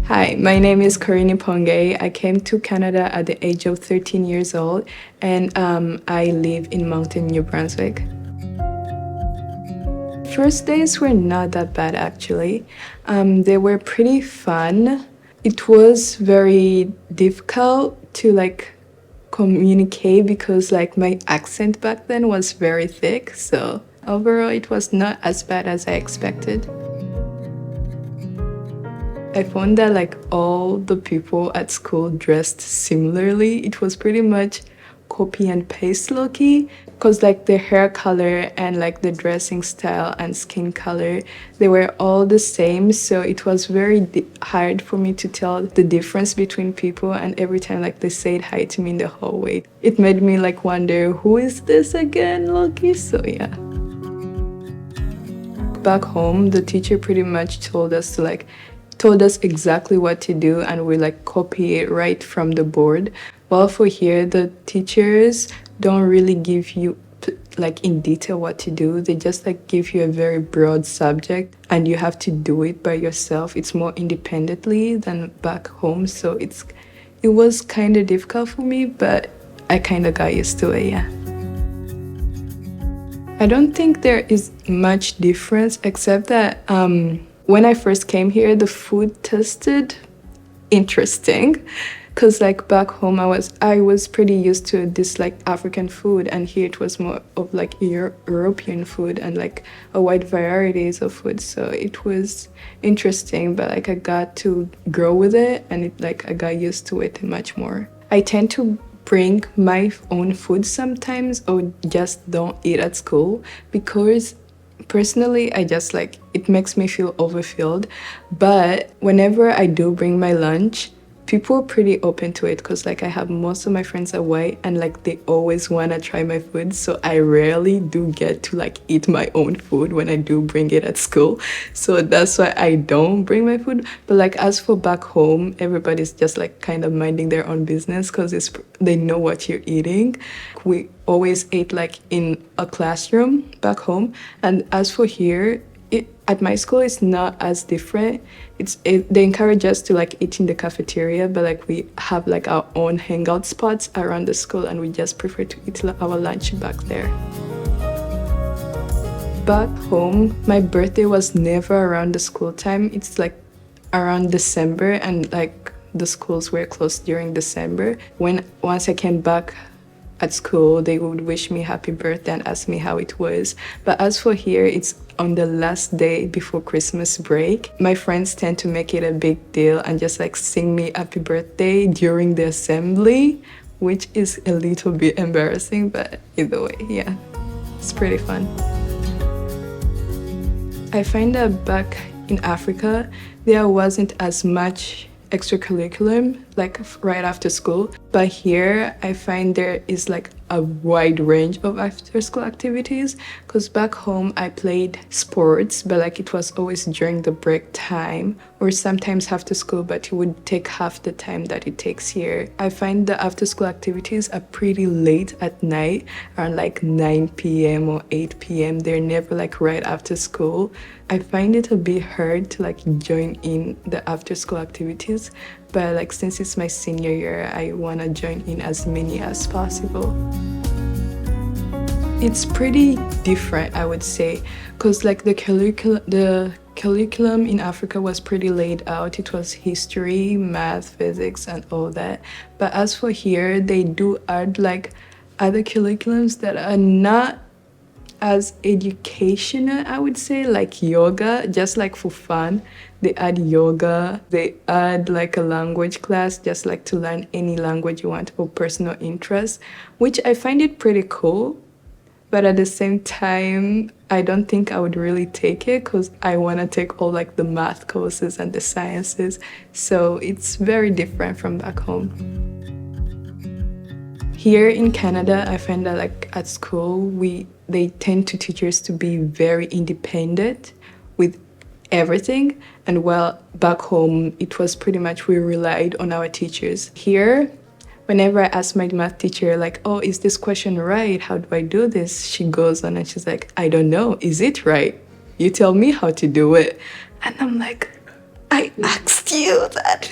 Hi, my name is Khorine. I came to Canada at the age of 13 years old, and I live in Mountain, New-Brunswick. First days were not that bad, actually. They were pretty fun. It was very difficult to communicate because my accent back then was very thick. So overall, it was not as bad as I expected. I found that all the people at school dressed similarly. It was pretty much copy and paste low-key because the hair color and the dressing style and skin color, they were all the same. So it was very hard for me to tell the difference between people, and every time they said hi to me in the hallway, it made me wonder, who is this again, low-key? So yeah. Back home, the teacher pretty much told us exactly what to do, and we copy it right from the board. While for here, the teachers don't really give you in detail what to do. They just give you a very broad subject and you have to do it by yourself. It's more independently than back home. So it was kind of difficult for me, but I kind of got used to it, yeah. I don't think there is much difference except that when I first came here, the food tasted interesting because back home I was pretty used to this African food, and here it was more of European food and a wide varieties of food. So it was interesting, but I got to grow with it, and I got used to it much more. I tend to bring my own food sometimes, or just don't eat at school, because personally, I just it makes me feel overfilled. But whenever I do bring my lunch, people are pretty open to it because I have most of my friends are white, and they always want to try my food. So I rarely do get to eat my own food when I do bring it at school. So that's why I don't bring my food. But as for back home, everybody's just kind of minding their own business because they know what you're eating. We always ate in a classroom back home, and as for here, at my school, it's not as different. They encourage us to eat in the cafeteria, but we have our own hangout spots around the school, and we just prefer to eat our lunch back there. Back home, my birthday was never around the school time. It's around December, and the schools were closed during December. Once I came back at school, they would wish me happy birthday and ask me how it was. But as for here, it's on the last day before Christmas break. My friends tend to make it a big deal and just sing me happy birthday during the assembly, which is a little bit embarrassing, but either way, yeah, it's pretty fun. I find that back in Africa, there wasn't as much extracurriculum right after school, but here I find there is a wide range of after school activities, because back home I played sports, but it was always during the break time or sometimes after school, but it would take half the time that it takes here. I find the after school activities are pretty late at night, around 9 p.m. or 8 p.m. They're never right after school. I find it a bit hard to join in the after school activities, but since it's my senior year, I want to join in as many as possible. It's pretty different, I would say, because the curriculum in Africa was pretty laid out. It was history, math, physics, and all that. But as for here, they do add other curriculums that are not as educational, I would say, yoga, just for fun. They add yoga, they add a language class, just to learn any language you want for personal interest, which I find it pretty cool. But at the same time, I don't think I would really take it because I want to take all the math courses and the sciences. So it's very different from back home. Here in Canada, I find that at school, they tend to teach us to be very independent with everything. And while back home, it was pretty much we relied on our teachers. Here, whenever I ask my math teacher, oh, is this question right? How do I do this? She goes on and she's I don't know. Is it right? You tell me how to do it. And I'm I asked you that.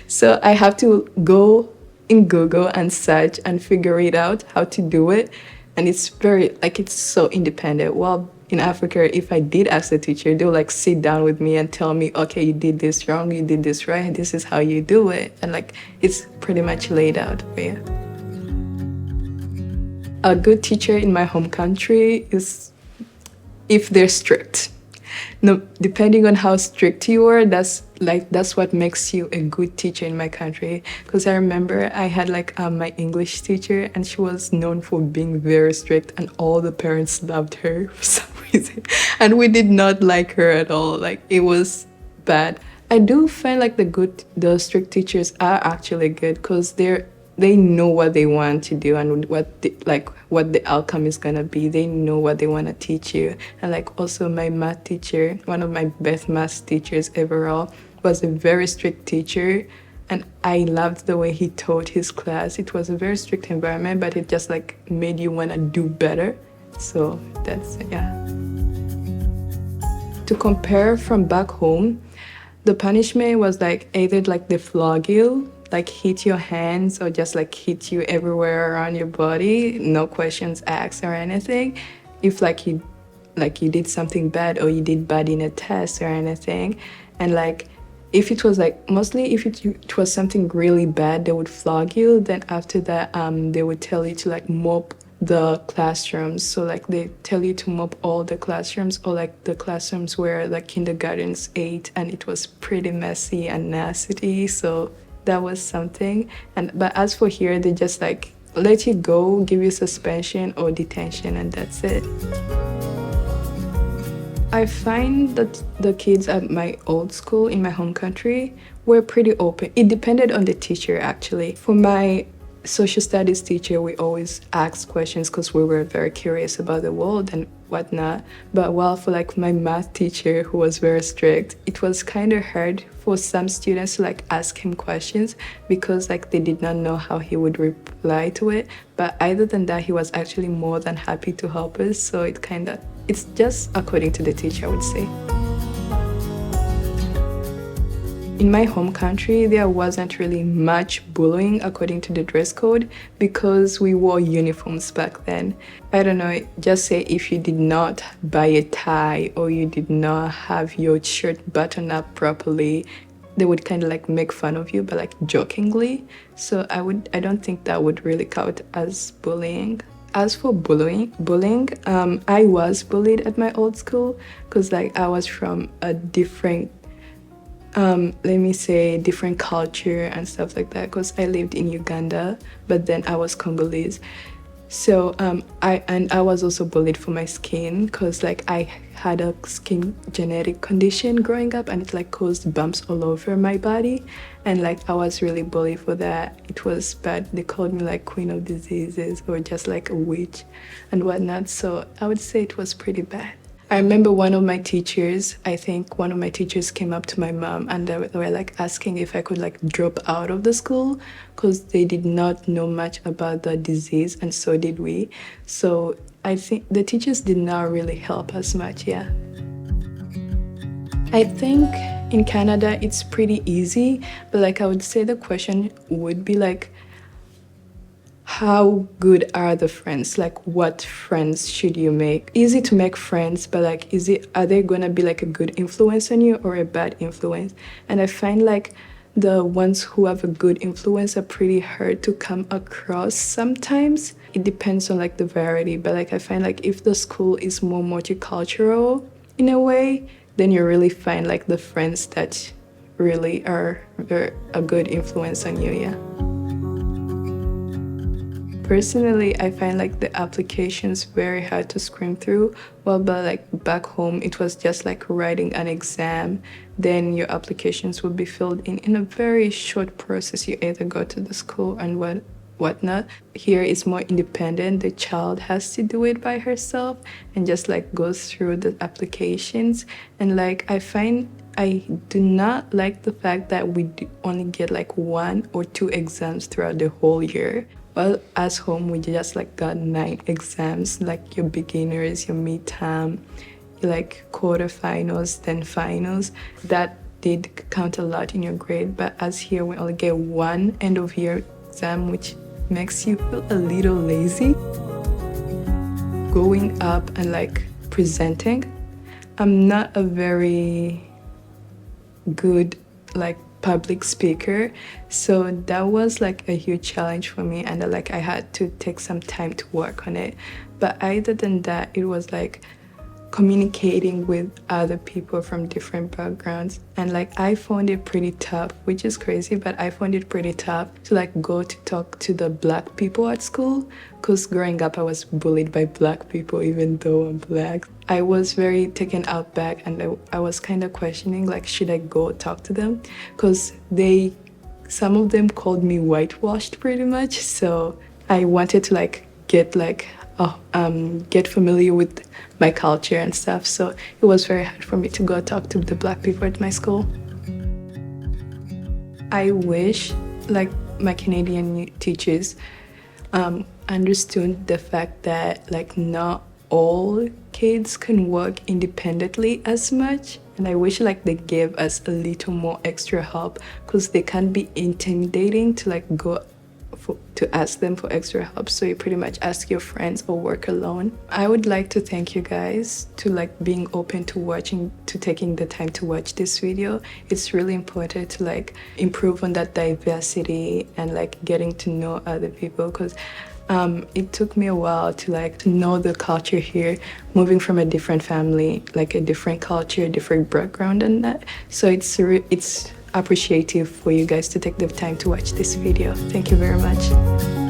So I have to go in Google and search and figure it out how to do it. And it's very, like, it's so independent. Well, in Africa, if I did ask the teacher, they'll like sit down with me and tell me, okay, you did this wrong, you did this right, this is how you do it. And like, it's pretty much laid out for you. A good teacher in my home country is if they're strict. No, depending on how strict you are, that's what makes you a good teacher in my country. Because I remember I had like my English teacher, and she was known for being very strict, and all the parents loved her for some reason, and we did not like her at all. Like, it was bad. I do find like the strict teachers are actually good because they know what they want to do and what the outcome is gonna be. They know what they want to teach you. And like, also my math teacher, one of my best math teachers overall, was a very strict teacher, and I loved the way he taught his class. It was a very strict environment, but it just like made you want to do better. So that's, yeah. To compare from back home, the punishment was like either like they flog you, like hit your hands, or just like hit you everywhere around your body, no questions asked or anything. If like you did something bad, or you did bad in a test or anything. And like, if it was like, mostly if it was something really bad, they would flog you. Then after that, they would tell you to like mop the classrooms. So like they tell you to mop all the classrooms, or like the classrooms where like kindergartens ate, and it was pretty messy and nasty. So that was something. But as for here, they just like let you go, give you suspension or detention, and that's it. I find that the kids at my old school in my home country were pretty open. It depended on the teacher, actually. For my social studies teacher, we always asked questions because we were very curious about the world and whatnot. But while for like my math teacher, who was very strict, it was kind of hard for some students to like ask him questions because like they did not know how he would reply to it. But other than that, he was actually more than happy to help us. So it's just according to the teacher, I would say. In my home country, there wasn't really much bullying according to the dress code because we wore uniforms back then. I don't know, just say if you did not buy a tie or you did not have your shirt buttoned up properly, they would kind of like make fun of you, but like jokingly. So I don't think that would really count as bullying. As for bullying, I was bullied at my old school because like I was from a different different culture and stuff like that, because I lived in Uganda, but then I was Congolese. So I was also bullied for my skin because like I had a skin genetic condition growing up, and it like caused bumps all over my body, and like I was really bullied for that. It was bad. They called me like queen of diseases or just like a witch and whatnot. So I would say it was pretty bad. I remember one of my teachers came up to my mom, and they were like asking if I could like drop out of the school because they did not know much about the disease, and so did we. So I think the teachers did not really help us much, yeah. I think in Canada it's pretty easy, but like I would say the question would be like, how good are the friends? Like, what friends should you make? Easy to make friends, but like, are they gonna be like a good influence on you or a bad influence? And I find like the ones who have a good influence are pretty hard to come across sometimes. It depends on like the variety, but like I find like if the school is more multicultural in a way, then you really find like the friends that really are a good influence on you, yeah. Personally, I find like the applications very hard to screen through. Well, but like back home, it was just like writing an exam. Then your applications would be filled in a very short process. You either go to the school and whatnot. Here it's more independent. The child has to do it by herself and just like goes through the applications. And like I find I do not like the fact that we only get like 1 or 2 exams throughout the whole year. Well, at home, we just like got 9 exams, like your beginners, your midterm, like quarterfinals, then finals. That did count a lot in your grade, but as here we only get one end of year exam, which makes you feel a little lazy. Going up and like presenting, I'm not a very good like public speaker, so that was like a huge challenge for me, and like I had to take some time to work on it. But other than that, it was like communicating with other people from different backgrounds, and like I found it pretty tough, which is crazy, but I found it pretty tough to like go to talk to the Black people at school, because growing up I was bullied by Black people even though I'm Black. I was very taken out back, and I was kind of questioning like, should I go talk to them, because some of them called me whitewashed pretty much. So I wanted to like get familiar with my culture and stuff, so it was very hard for me to go talk to the Black people at my school. I wish like my Canadian teachers understood the fact that like not all kids can work independently as much, and I wish like they gave us a little more extra help, because they can be intimidating to like go to ask them for extra help, so you pretty much ask your friends or work alone. I would like to thank you guys to like being open to taking the time to watch this video. It's really important to like improve on that diversity and like getting to know other people, because it took me a while to know the culture here, moving from a different family, like a different culture, different background and that. So it's appreciative for you guys to take the time to watch this video. Thank you very much.